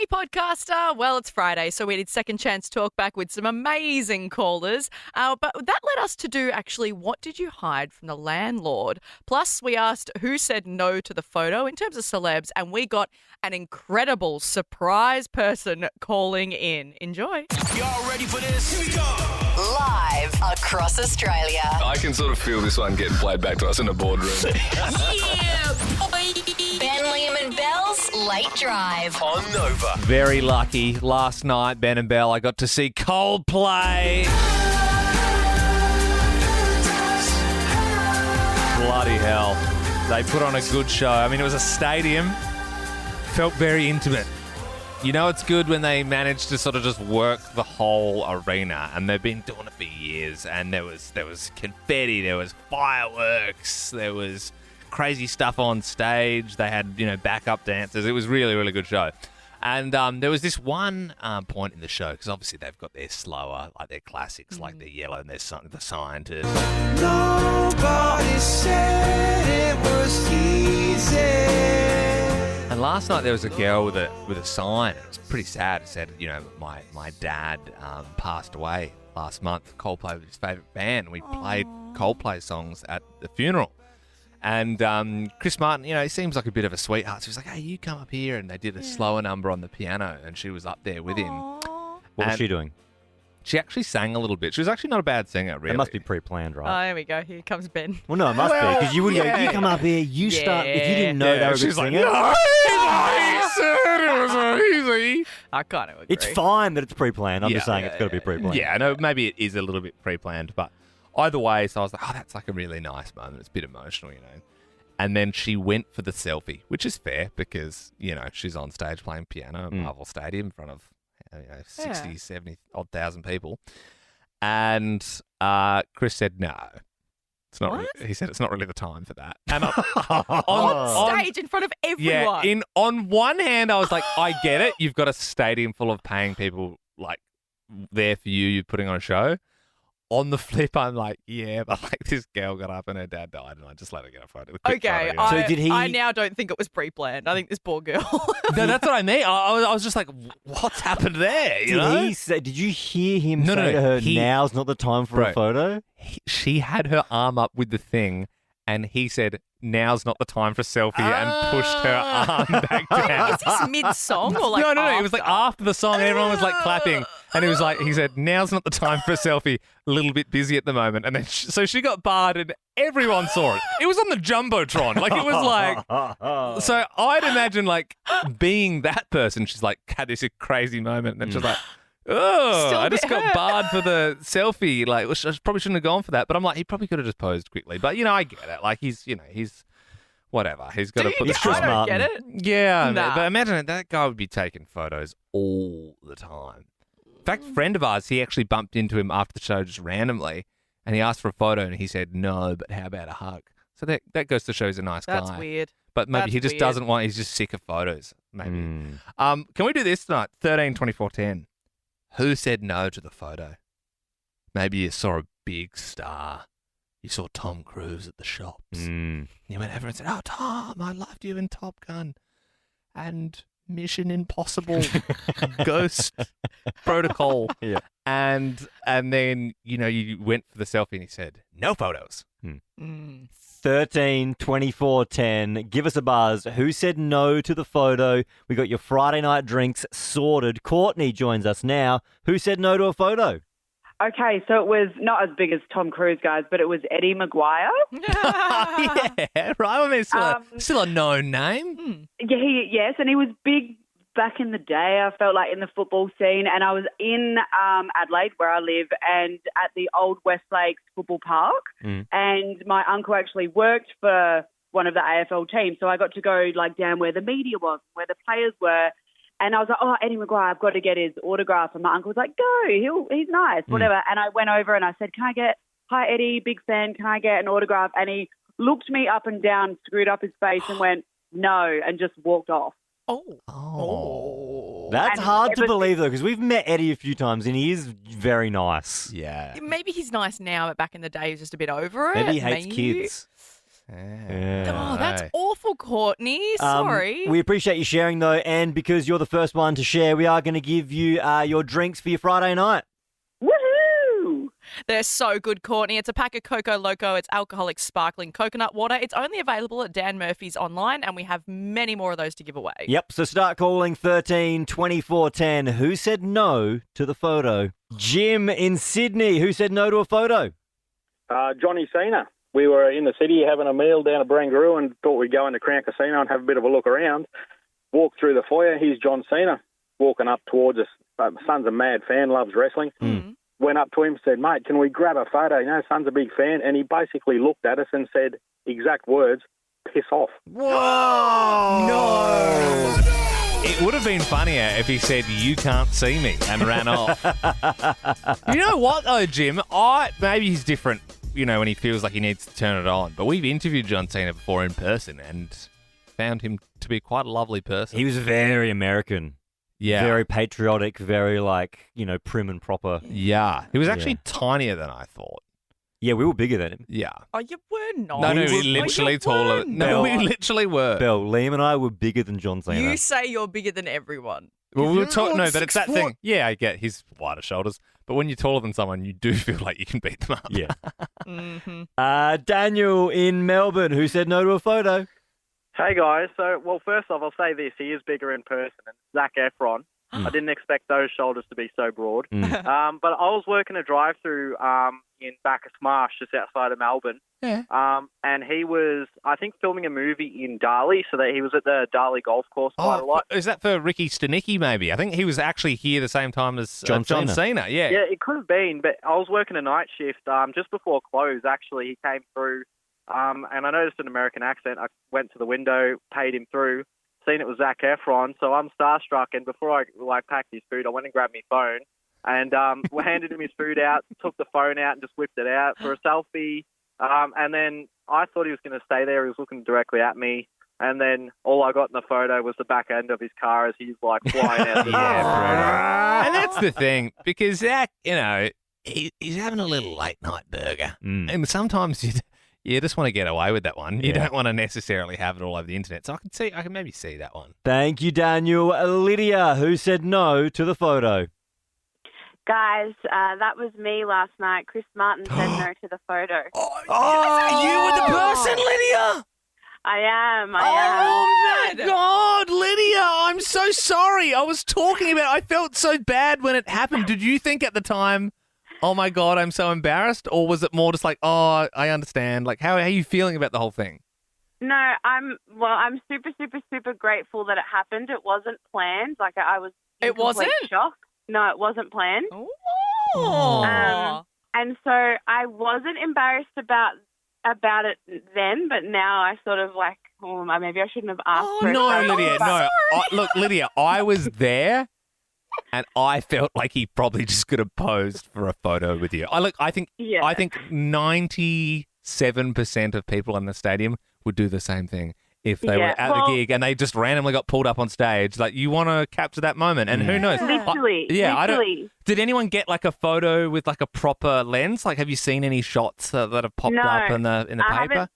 podcaster. Well, it's Friday, so we did second chance talk back with some amazing callers. But that led us to do actually, what did you hide from the landlord? Plus, we asked who said no to the photo in terms of celebs, and we got an incredible surprise person calling in. Enjoy. Y'all ready for this? Here we go. Live across Australia. I can sort of feel this one getting played back to us in the boardroom. Yeah, boy. Ben, Liam and Belle's Late Drive. On Nova. Very lucky. Last night, Ben and Belle, I got to see Coldplay. Bloody hell. They put on a good show. I mean, it was a stadium. Felt very intimate. You know, it's good when they manage to sort of just work the whole arena, and they've been doing it for years. And there was confetti, there was fireworks, there was crazy stuff on stage. They had, backup dancers. It was really, really good show. And there was this one point in the show, because obviously they've got their slower, like their classics, like their Yellow and their The Scientist. Nobody said it was easy. And last night there was a girl with a sign. It was pretty sad. It said, my dad passed away last month. Coldplay was his favourite band. We played Coldplay songs at the funeral. And Chris Martin, he seems like a bit of a sweetheart. So he was like, hey, you come up here. And they did a slower number on the piano, and she was up there with him. What was she doing? She actually sang a little bit. She was actually not a bad singer, really. It must be pre-planned, right? Oh, here we go. Here comes Ben. Well, no, it must be, because you wouldn't go, you come up here, you start, if you didn't know they were a good she's like, singer. no, he said it was easy. I kind of agree. It's fine that it's pre-planned. I'm just saying it's got to be pre-planned. Yeah, I know maybe it is a little bit pre-planned, but either way, so I was like, that's like a really nice moment. It's a bit emotional, And then she went for the selfie, which is fair because, she's on stage playing piano at Marvel Stadium in front of 60, 70 odd thousand people. And Chris said, no, it's not. He said it's not really the time for that. And on stage in front of everyone. Yeah, on one hand, I was like, I get it. You've got a stadium full of paying people like there for you. You're putting on a show. On the flip, I'm like, yeah, but like this girl got up and her dad died, and I just let her get a photo. Okay, So did he? I now don't think it was pre-planned. I think this poor girl. No, that's what I mean. I was just like, what's happened there? Did you hear him say to her, now's not the time for a photo? She had her arm up with the thing, and he said, now's not the time for a selfie, and pushed her arm back down. Is this mid-song or like No, after? it was like after the song, and everyone was like clapping, and he said, now's not the time for a selfie, a little bit busy at the moment, and then so she got barred, and everyone saw it. It was on the Jumbotron, like it was like, so I'd imagine like being that person, she's like had this crazy moment, and then she's like, oh, I just got barred for the selfie. Like, I probably shouldn't have gone for that. But I'm like, he probably could have just posed quickly. But, I get it. Like, he's whatever. He's got to put the I don't get it. Yeah. Nah. But imagine that guy would be taking photos all the time. In fact, a friend of ours, he actually bumped into him after the show just randomly. And he asked for a photo and he said, no, but how about a hug? So that goes to show he's a nice guy. That's weird. But maybe That's he just weird. doesn't want, he's just sick of photos. Maybe. Can we do this tonight? 13-24-10. Who said no to the photo? Maybe you saw a big star. You saw Tom Cruise at the shops. You went over and said, oh, Tom, I loved you in Top Gun and Mission Impossible Ghost Protocol. Yeah. And then, you went for the selfie and he said, no photos. 13 24 10. Give us a buzz. Who said no to the photo? We got your Friday night drinks sorted. Courtney joins us now. Who said no to a photo? Okay, so it was not as big as Tom Cruise, guys, but it was Eddie Maguire. Yeah, right. I mean, still a known name. Yeah, yes, and he was big back in the day, I felt like, in the football scene. And I was in Adelaide, where I live, and at the old West Lakes football park. And my uncle actually worked for one of the AFL teams, so I got to go like down where the media was, where the players were. And I was like, oh, Eddie Maguire, I've got to get his autograph. And my uncle was like, go, he's nice, whatever. And I went over and I said, hi, Eddie, big fan, can I get an autograph? And he looked me up and down, screwed up his face and went, no, and just walked off. Oh. That's hard to believe, though, because we've met Eddie a few times and he is very nice. Yeah. Maybe he's nice now, but back in the day he was just a bit over it. Maybe he hates kids. Oh, that's awful, Courtney. Sorry. We appreciate you sharing, though, and because you're the first one to share, we are going to give you your drinks for your Friday night. Woohoo! They're so good, Courtney. It's a pack of Coco Loco. It's alcoholic sparkling coconut water. It's only available at Dan Murphy's online, and we have many more of those to give away. Yep, so start calling 13 24 10. Who said no to the photo? Jim in Sydney. Who said no to a photo? Johnny Cena. We were in the city having a meal down at Barangaroo and thought we'd go into Crown Casino and have a bit of a look around. Walked through the foyer. Here's John Cena walking up towards us. Son's a mad fan, loves wrestling. Went up to him, said, mate, can we grab a photo? You know, son's a big fan. And he basically looked at us and said, exact words, piss off. Whoa! No! It would have been funnier if he said, you can't see me, and ran off. You know what, though, Jim? Maybe he's different, when he feels like he needs to turn it on. But we've interviewed John Cena before in person and found him to be quite a lovely person. He was very American. Yeah. Very patriotic, very prim and proper. Yeah. He was actually tinier than I thought. Yeah, we were bigger than him. Yeah. Oh, you were not. No, we literally taller. No, we literally were. Belle, Liam and I were bigger than John Cena. You say you're bigger than everyone. Well, we were talking. No, but it's that thing. Yeah, I get he's wider shoulders. But when you're taller than someone, you do feel like you can beat them up. Yeah. Daniel in Melbourne, who said no to a photo. Hey, guys. So, first off, I'll say this. He is bigger in person. And Zac Efron. I didn't expect those shoulders to be so broad. But I was working a drive-through in Bacchus Marsh, just outside of Melbourne. Yeah. And he was, I think, filming a movie in Darley, so that he was at the Darley golf course quite a lot. Is that for Ricky Stanicki, maybe? I think he was actually here the same time as John Cena. Yeah. Yeah, it could have been, but I was working a night shift just before close, actually. He came through, and I noticed an American accent. I went to the window, paid him through, seen it was Zac Efron, so I'm starstruck, and before I packed his food, I went and grabbed my phone, and handed him his food out, took the phone out and just whipped it out for a selfie, and then I thought he was going to stay there. He was looking directly at me, and then all I got in the photo was the back end of his car as he's like flying out the door. And that's the thing, because Zac, he's having a little late night burger, and sometimes you just want to get away with that one. You don't want to necessarily have it all over the internet. So I can maybe see that one. Thank you, Daniel. Lydia, who said no to the photo. Guys, that was me last night. Chris Martin said no to the photo. You were the person, Lydia? I am. Oh, my God, Lydia, I'm so sorry. I was talking about I felt so bad when it happened. Did you think at the time, oh, my God, I'm so embarrassed? Or was it more just like, oh, I understand? Like, how are you feeling about the whole thing? No, I'm super, super, super grateful that it happened. It wasn't planned. Like, I was in complete shock. No, it wasn't planned. Oh. And so I wasn't embarrassed about it then, but now I sort of like, maybe I shouldn't have asked for it. No, Lydia, no. Look, Lydia, I was there. And I felt like he probably just could have posed for a photo with you. I think 97% of people in the stadium would do the same thing if they were at the gig and they just randomly got pulled up on stage. Like, you want to capture that moment, and who knows? Literally. Did anyone get like a photo with like a proper lens? Like, have you seen any shots that have popped up in the paper?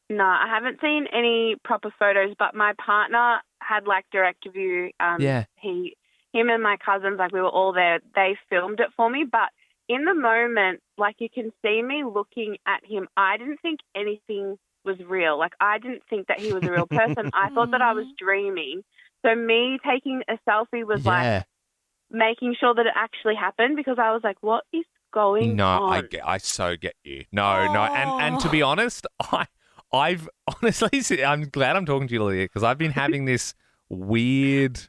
No, I haven't seen any proper photos. But my partner had like direct view. Him and my cousins, like we were all there, they filmed it for me. But in the moment, like you can see me looking at him, I didn't think anything was real. Like I didn't think that he was a real person. I thought that I was dreaming. So me taking a selfie was like making sure that it actually happened, because I was like, what is going on? I so get you. No. And to be honest, I've honestly, I'm glad I'm talking to you, Lydia, because I've been having this weird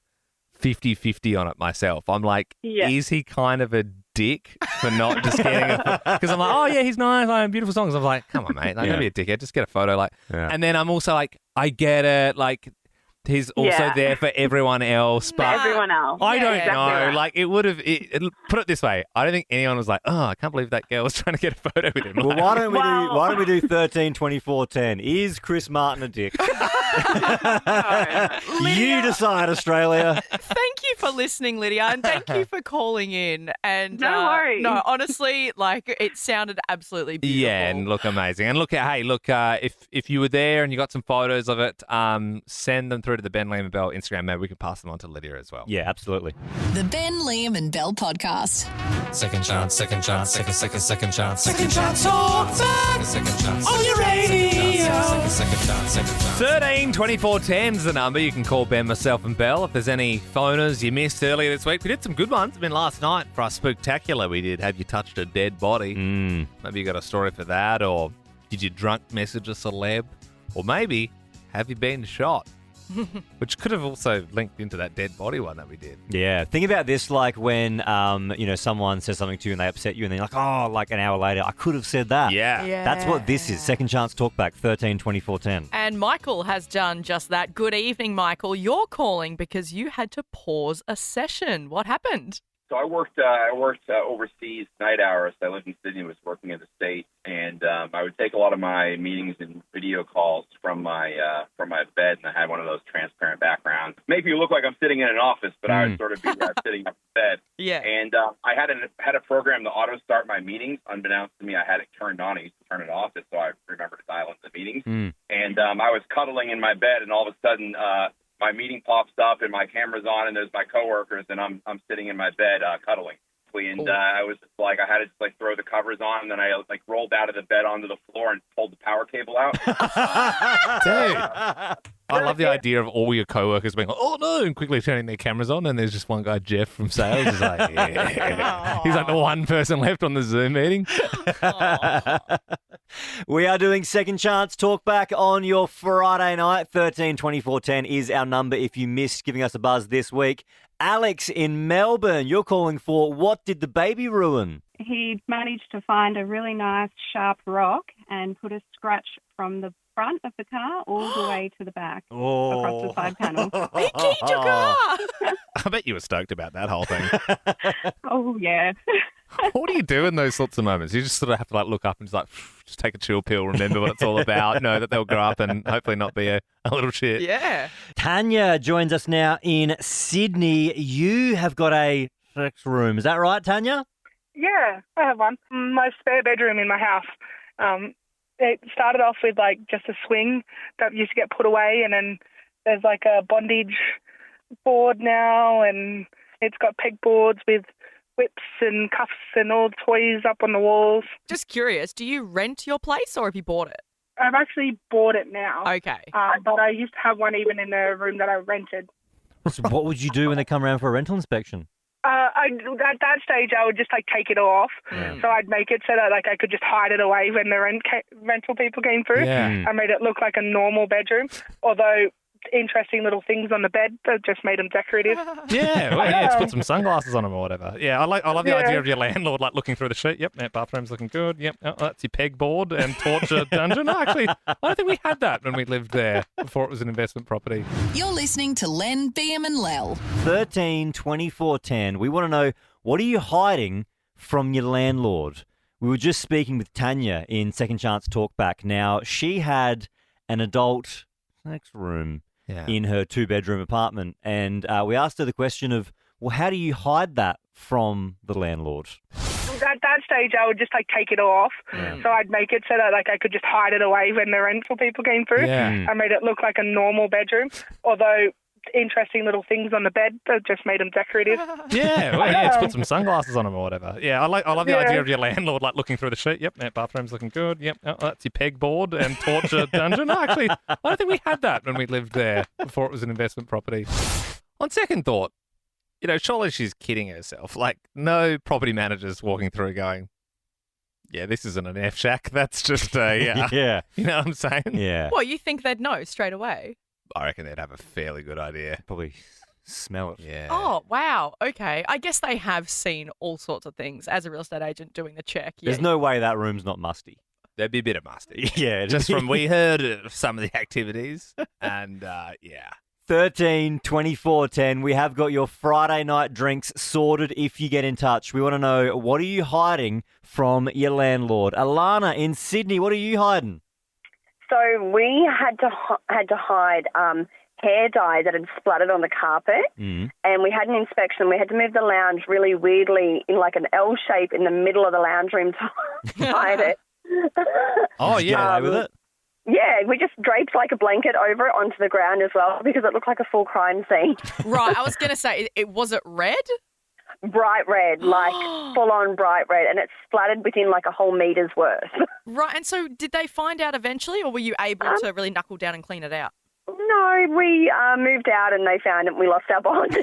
50-50 on it myself. I'm like, is he kind of a dick for not just getting a... Because I'm like, oh, yeah, he's nice, like, beautiful songs. I'm like, come on, mate, like, don't be a dickhead, just get a photo. And then I'm also like, I get it, like, He's also Yeah. there for everyone else, For but everyone else. I don't Exactly know. right. Like, it would have. Put it this way: I don't think anyone was like, "Oh, I can't believe that girl was trying to get a photo with him." Well, Like, why don't we do 13, 24, 10? Is Chris Martin a dick? You decide, Australia. Thank you for listening, Lydia, and thank you for calling in. And No worries. No, honestly, like it sounded absolutely beautiful. yeah, and look amazing. And look, hey, look, if you were there and you got some photos of it, send them through to the Ben Lehman Bell Instagram. Maybe we can pass them on to Lydia as well. Yeah, absolutely. The Ben, Liam and Bell Podcast. Second chance, second chance, second chance. Second chance, talk back. Second chance. On your radio. Second chance. 13 24 10 is the number. You can call Ben, myself, and Bell if there's any photos you missed earlier this week. We did some good ones. I mean, last night for our Spooktacular, we did Have You Touched a Dead Body? Maybe you got a story for that, or did you drunk message a celeb? Or maybe, have you been shot? Which could have also linked into that dead body one that we did. Yeah, think about this like when someone says something to you and they upset you and then you're like, oh, like an hour later, I could have said that. Yeah. That's what this is. Second Chance Talkback, 13 24 10. And Michael has done just that. Good evening, Michael. You're calling because you had to pause a session. What happened? So I worked overseas night hours. I lived in Sydney, was working in the States, and I would take a lot of my meetings and video calls from my bed, and I had one of those transparent backgrounds. Make me look like I'm sitting in an office, but I would sort of be sitting up in bed. Yeah. And I had a program to auto start my meetings. Unbeknownst to me, I had it turned on. I used to turn it off, so I remember to silence the meetings. And I was cuddling in my bed, and all of a sudden, my meeting pops up and my camera's on and there's my coworkers and I'm sitting in my bed cuddling. And I was just like, I had to just like throw the covers on and then I like rolled out of the bed onto the floor and pulled the power cable out. Dude, I love the idea of all your coworkers being like, oh no, and quickly turning their cameras on, and there's just one guy, Jeff from sales, is like, yeah. He's like the one person left on the Zoom meeting. We are doing Second Chance Talkback on your Friday night. 13 24 10 is our number if you missed giving us a buzz this week. Alex in Melbourne, you're calling for What Did the Baby Ruin? He managed to find a really nice sharp rock and put a scratch from the front of the car all the way to the back across the side panel. He keyed your car. I bet you were stoked about that whole thing. Oh, yeah. What do you do in those sorts of moments? You just sort of have to like look up and just take a chill pill, remember what it's all about, know that they'll grow up and hopefully not be a little shit. Yeah. Tanya joins us now in Sydney. You have got a sex room. Is that right, Tanya? Yeah, I have one. My spare bedroom in my house. It started off with like just a swing that used to get put away, and then there's like a bondage board now, and it's got pegboards with whips and cuffs and all toys up on the walls. Just curious, do you rent your place or have you bought it? I've actually bought it now. Okay. But I used to have one even in the room that I rented. So what would you do when they come around for a rental inspection? At that stage, I would just like take it off. So I'd make it so that like I could just hide it away when the rental people came through. Yeah. I made it look like a normal bedroom, although interesting little things on the bed that just made them decorative. Yeah, well, yeah, just put some sunglasses on them or whatever. Yeah, I love the idea of your landlord like looking through the sheet. Yep, that bathroom's looking good. Yep, oh, that's your pegboard and torture dungeon. No, actually, I don't think we had that when we lived there before it was an investment property. You're listening to Len, BM and Lel. 13 24 10. We want to know, what are you hiding from your landlord? We were just speaking with Tanya in Second Chance Talkback. Now, she had an adult sex room in her 2-bedroom apartment, and we asked her the question of, well, how do you hide that from the landlord? At that stage, I would just like take it off. So I'd make it so that like I could just hide it away when the rental people came through. I made it look like a normal bedroom, although interesting little things on the bed that just made them decorative. Yeah, well, yeah, just put some sunglasses on them or whatever. Yeah, I love the idea of your landlord like looking through the sheet. Yep, that bathroom's looking good. Yep, oh, that's your pegboard and torture dungeon. No, actually, I don't think we had that when we lived there before it was an investment property. On second thought, surely she's kidding herself. Like, no property managers walking through going, yeah, this isn't an F shack. That's just yeah. You know what I'm saying? Yeah. Well, you think they'd know straight away? I reckon they'd have a fairly good idea. Probably smell it. Yeah. Oh, wow. Okay. I guess they have seen all sorts of things as a real estate agent doing the check. Yeah. There's no way that room's not musty. There'd be a bit of musty. Yeah. Just from we heard of some of the activities. And, yeah. 13 24 10. We have got your Friday night drinks sorted if you get in touch. We want to know, what are you hiding from your landlord? Alana in Sydney, what are you hiding? So we had to hide hair dye that had splattered on the carpet, and we had an inspection. We had to move the lounge really weirdly in like an L shape in the middle of the lounge room to hide it. Oh, yeah, get away with it? Yeah, we just draped like a blanket over it onto the ground as well because it looked like a full crime scene. Right, I was going to say, was it red? Bright red, like full-on bright red, and it splattered within like a whole meter's worth. Right, and so did they find out eventually, or were you able to really knuckle down and clean it out? No, we moved out and they found it and we lost our bond.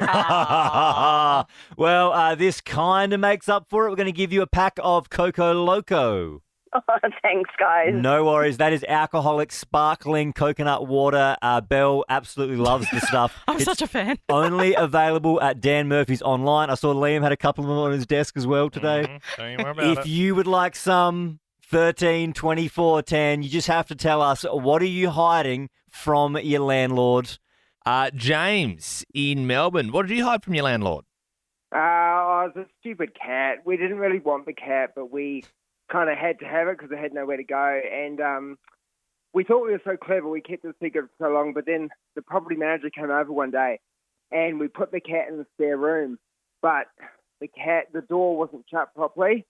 Well, this kind of makes up for it. We're going to give you a pack of Coco Loco. Oh, thanks, guys. No worries. That is alcoholic sparkling coconut water. Belle absolutely loves the stuff. I'm such a fan. Only available at Dan Murphy's online. I saw Liam had a couple of them on his desk as well today. Don't you worry about If it. you would like some, 13 24 10, you just have to tell us, what are you hiding from your landlord? James in Melbourne, what did you hide from your landlord? It was a stupid cat. We didn't really want the cat, but we kind of had to have it because it had nowhere to go. And we thought we were so clever. We kept it secret for so long. But then the property manager came over one day and we put the cat in the spare room. But the door wasn't shut properly.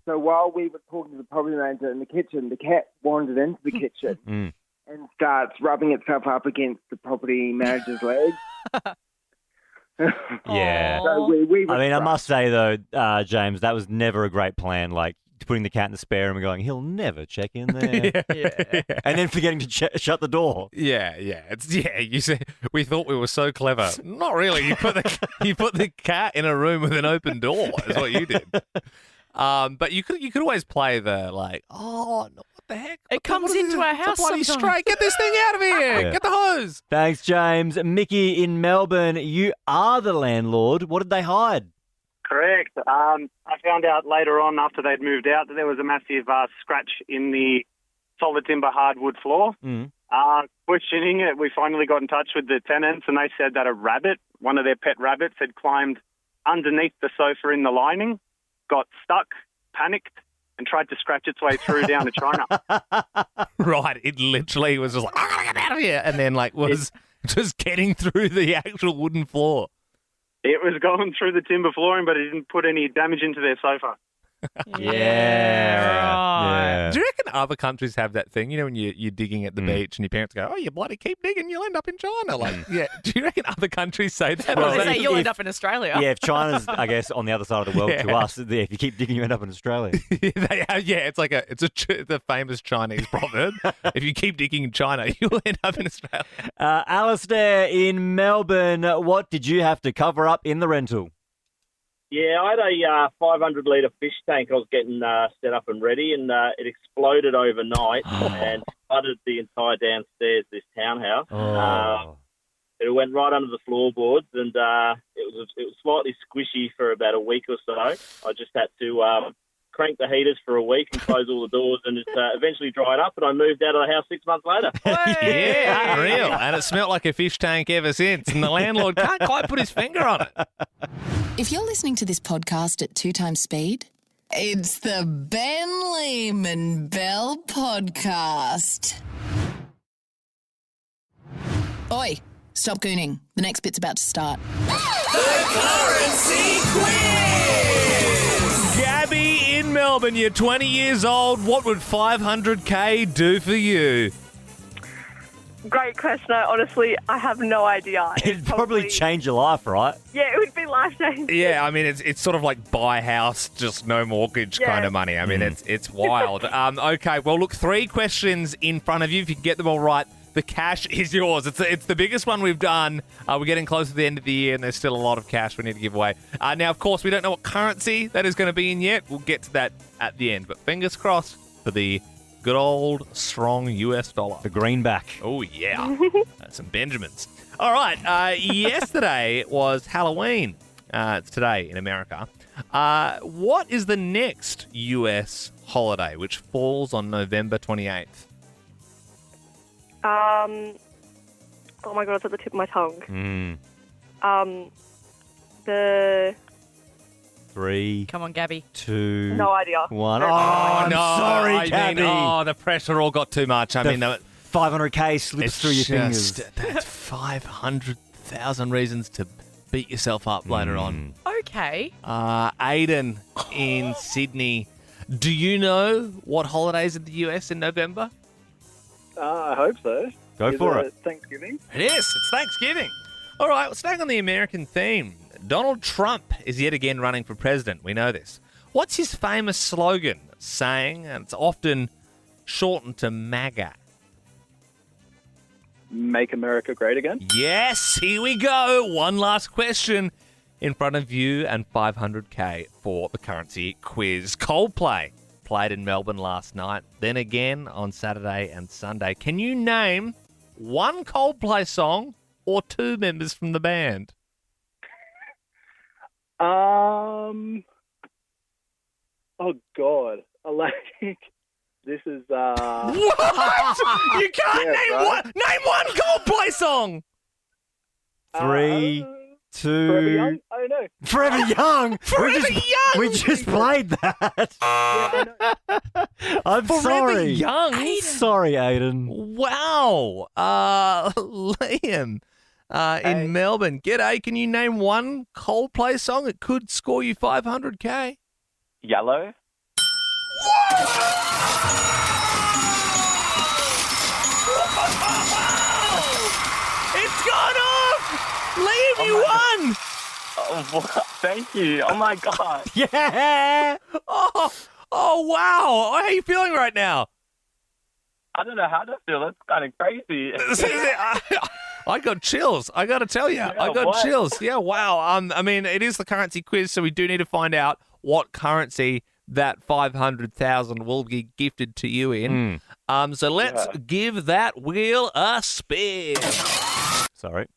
So while we were talking to the property manager in the kitchen, the cat wandered into the kitchen and starts rubbing itself up against the property manager's legs. Yeah. So we were I must say, though, James, that was never a great plan. Like, putting the cat in the spare room and going, he'll never check in there. Yeah. And then forgetting to shut the door. Yeah. You said we thought we were so clever. Not really. You put the cat in a room with an open door. Is what you did. But you could always play the like, oh, no, what the heck? It comes into our house. It's a bloody sometimes. straight. Get this thing out of here. Yeah. Get the hose. Thanks, James. Mickey in Melbourne, you are the landlord. What did they hide? Correct. I found out later on after they'd moved out that there was a massive scratch in the solid timber hardwood floor. Questioning it, we finally got in touch with the tenants and they said that a rabbit, one of their pet rabbits, had climbed underneath the sofa in the lining, got stuck, panicked, and tried to scratch its way through down to China. Right. It literally was just like, I gotta get out of here. And then was just getting through the actual wooden floor. It was going through the timber flooring, but it didn't put any damage into their sofa. Yeah. Do you reckon other countries have that thing? You know, when you're digging at the beach and your parents go, oh, you bloody keep digging, you'll end up in China. Like, yeah. Do you reckon other countries say that? Well, they say you'll end up in Australia. Yeah, if China's, I guess, on the other side of the world to us, if you keep digging, you end up in Australia. It's like the famous Chinese proverb. If you keep digging in China, you'll end up in Australia. Alistair in Melbourne, what did you have to cover up in the rental? Yeah, I had a 500-litre fish tank I was getting set up and ready, and it exploded overnight and flooded the entire downstairs of this townhouse. It went right under the floorboards, and it was slightly squishy for about a week or so. I just had to crank the heaters for a week and close all the doors, and it eventually dried up, and I moved out of the house 6 months later. Yeah, unreal. And it smelt like a fish tank ever since, and the landlord can't quite put his finger on it. If you're listening to this podcast at 2 times speed, it's the Ben Lehman Bell Podcast. Oi, stop gooning. The next bit's about to start. The Currency Quiz! Gabby in Melbourne, you're 20 years old. What would 500K do for you? Great question. Honestly, I have no idea. It'd probably change your life, right? Yeah, it would be life-changing. Yeah, I mean, it's sort of like buy house, just no mortgage kind of money. I mean, it's wild. Okay, well, look, 3 questions in front of you. If you can get them all right, the cash is yours. It's the biggest one we've done. We're getting close to the end of the year, and there's still a lot of cash we need to give away. Now, of course, we don't know what currency that is going to be in yet. We'll get to that at the end. But fingers crossed for the good old strong US dollar. The greenback. Oh, yeah. Some Benjamins. All right. Yesterday was Halloween. It's today in America. What is the next US holiday, which falls on November 28th? Oh my god, it's at the tip of my tongue. The 3. Come on, Gabby. 2. No idea. 1. Oh, I'm no, sorry, Gabby. the pressure all got too much. I mean, 500k slips through your fingers. That's 500,000 reasons to beat yourself up later on. Okay. Aiden in Sydney. Do you know what holidays in the US in November? I hope so. Go for it. Thanksgiving? It is. It's Thanksgiving. All right, well, staying on the American theme, Donald Trump is yet again running for president. We know this. What's his famous slogan, saying, and it's often shortened to MAGA? Make America great again? Yes, here we go. One last question in front of you and 500k for the currency quiz. Coldplay played in Melbourne last night, then again on Saturday and Sunday. Can you name one Coldplay song or two members from the band? Oh God, this is What? You can't name one Coldplay song. 3, 2. Forever Young? I don't know. Forever Young. Forever Young. We just played that. I'm Forever sorry. Young. Sorry, Aiden. Wow. Liam in Melbourne. G'day. Can you name one Coldplay song? It could score you 500k. Yellow. It's gone off! Liam, you won! Oh, thank you. Oh, my God. Yeah! Oh, wow. How are you feeling right now? I don't know how to feel. That's kind of crazy. I got chills. I got to tell you. I got chills. Yeah, wow. I mean, it is the currency quiz, so we do need to find out what currency that 500,000 will be gifted to you in. So let's give that wheel a spin. Sorry.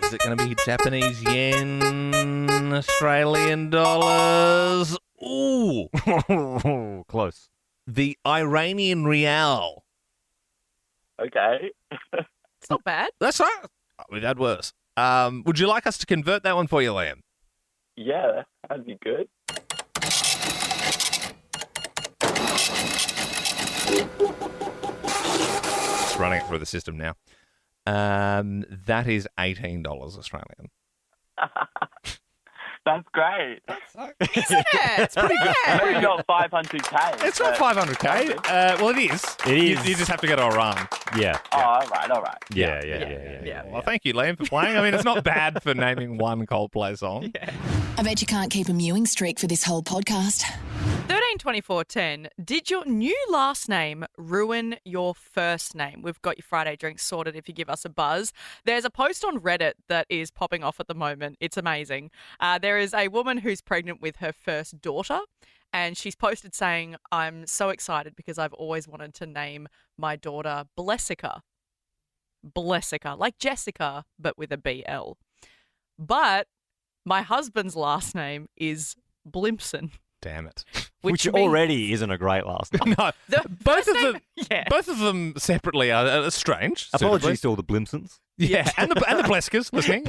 Is it going to be Japanese yen, Australian dollars? Ooh. Close. The Iranian Rial. Okay. It's not bad. That's right. We've had worse. Would you like us to convert that one for you, Liam? Yeah, that'd be good. Just running it through the system now. That is $18 Australian. That's great. Isn't it? It's pretty good. Maybe not 500k. It's not 500k. Well, it is. It is. You just have to go to a run. Yeah. Oh, all right. Yeah. Well, thank you, Liam, for playing. I mean, it's not bad for naming one Coldplay song. Yeah. I bet you can't keep a mewing streak for this whole podcast. 132410, did your new last name ruin your first name? We've got your Friday drinks sorted if you give us a buzz. There's a post on Reddit that is popping off at the moment. It's amazing. There is a woman who's pregnant with her first daughter, and she's posted saying, I'm so excited because I've always wanted to name my daughter Blessica. Blessica, like Jessica, but with a BL. But my husband's last name is Blimpson. Damn it. Which already isn't a great last name. No, both of them separately are strange. Apologies to all the Blimpsons. Yeah, and the Bleskers listening.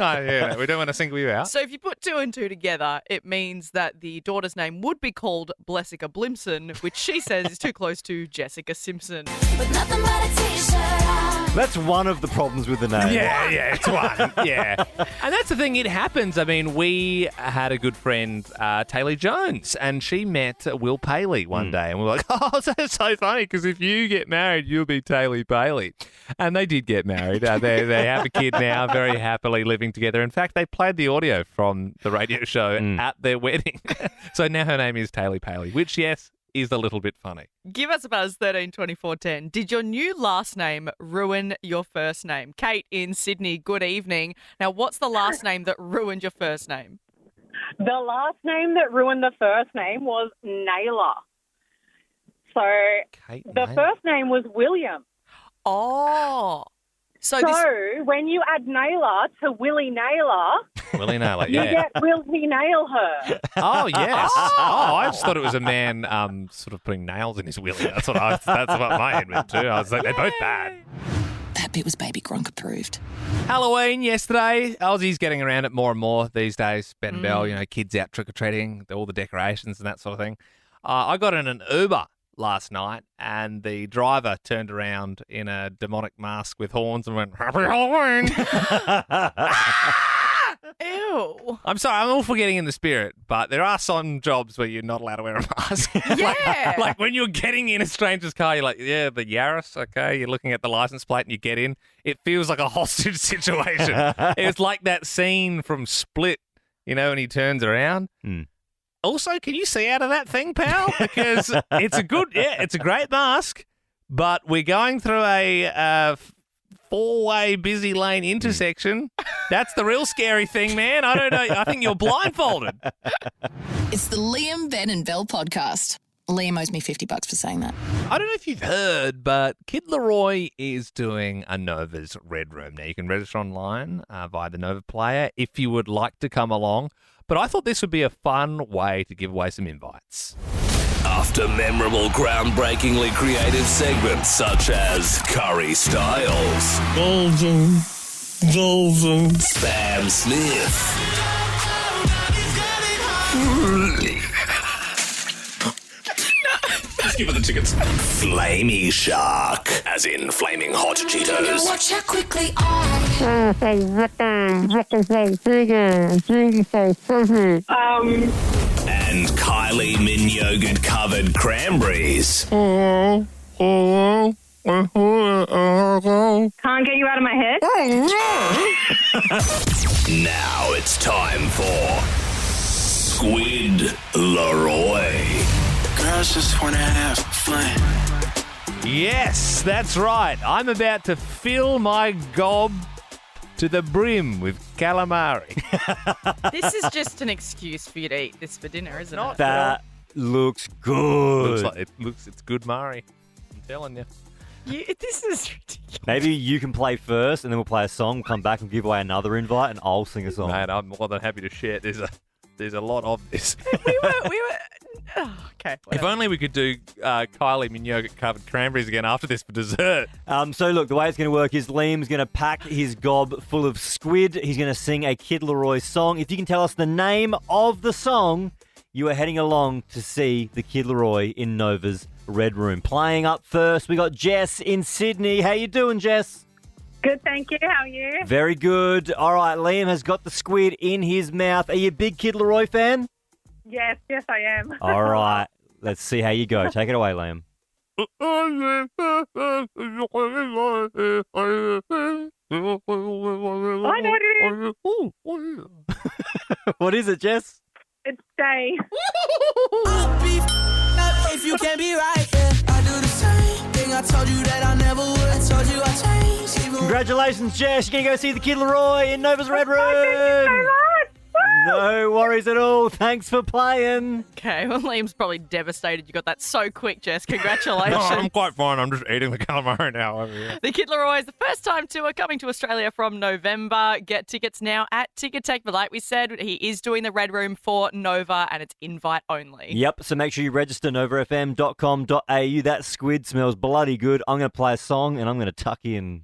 We don't want to single you out. So if you put two and two together, it means that the daughter's name would be called Blessica Blimpson, which she says is too close to Jessica Simpson. That's one of the problems with the name. Yeah, it's one. Yeah. And that's the thing, it happens. I mean, we had a good friend, Taylor Jones, and she met Will Paley one day, and we were like, oh, that's so funny, because if you get married, you'll be Taylor Paley. And they did get married. They have a kid now, very happily living together. In fact, they played the audio from the radio show at their wedding. So now her name is Taylor Paley, which, yes, is a little bit funny. Give us a buzz, 132410. Did your new last name ruin your first name? Kate in Sydney, good evening. Now, what's the last name that ruined your first name? The last name that ruined the first name was Naylor. So the first name was William. Oh. So when you add Naylor to Willie Naylor, Willie Nailer, You yeah. get, will he nail her? Oh, yes. Oh, I just thought it was a man sort of putting nails in his willy. That's what my head went to. I was like, they're both bad. That bit was Baby Gronk approved. Halloween yesterday. Aussies getting around it more and more these days. Ben and Bell, kids out trick-or-treating, all the decorations and that sort of thing. I got in an Uber last night and the driver turned around in a demonic mask with horns and went, Happy Halloween! Ew. I'm sorry, I'm all for getting in the spirit, but there are some jobs where you're not allowed to wear a mask. Yeah. like when you're getting in a stranger's car, you're like, yeah, the Yaris, okay. You're looking at the license plate and you get in. It feels like a hostage situation. It's like that scene from Split, when he turns around. Also, can you see out of that thing, pal? Because it's a great mask, but we're going through a four-way busy lane intersection. That's the real scary thing, man. I don't know. I think you're blindfolded. It's the Liam, Ben and Bell podcast. Liam owes me $50 for saying that. I don't know if you've heard, but Squid Laroi is doing a Nova's Red Room. Now, you can register online via the Nova Player if you would like to come along. But I thought this would be a fun way to give away some invites. After memorable, groundbreakingly creative segments such as Curry Styles, Spam Sniff, Let's give her the tickets. Flamey Shark, as in flaming hot Cheetos. Watch how quickly And Kylie Min yogurt covered cranberries. Can't get you out of my head? Now it's time for Squid Laroi. Girls just wanna have fun. Yes, that's right. I'm about to fill my gob to the brim with calamari. This is just an excuse for you to eat this for dinner, isn't it? That looks good. It's good, Mari. I'm telling you. This is ridiculous. Maybe you can play first, and then we'll play a song. We'll come back and give away another invite, and I'll sing a song. Mate, I'm more than happy to share. There's a lot of this. we were. Okay. If Whatever. only we could do Kylie Min yogurt covered cranberries again after this for dessert. So look, the way it's going to work is Liam's going to pack his gob full of squid. He's going to sing a Squid Laroi song. If you can tell us the name of the song, you are heading along to see the Squid Laroi in Nova's Red Room. Playing up first, we got Jess in Sydney. How you doing, Jess? Good, thank you. How are you? Very good. All right, Liam has got the squid in his mouth. Are you a big Squid Laroi fan? Yes, I am. All right, let's see how you go. Take it away, Liam. I know it is. What is it, Jess? It's Day. If you can't be right, yeah, I do the same thing. I told you that I never would. I told you I changed. Congratulations, Jess. You're going to go see the Squid Laroi in Nova's Red Room. Thank you so much. No worries at all. Thanks for playing. Okay, well, Liam's probably devastated you got that so quick, Jess. Congratulations. No, I'm quite fine. I'm just eating the calamari now over here. The Squid Laroi is the first time tour coming to Australia from November. Get tickets now at Ticketek. But like we said, he is doing the Red Room for Nova and it's invite only. Yep, so make sure you register novafm.com.au. That squid smells bloody good. I'm going to play a song and I'm going to tuck in.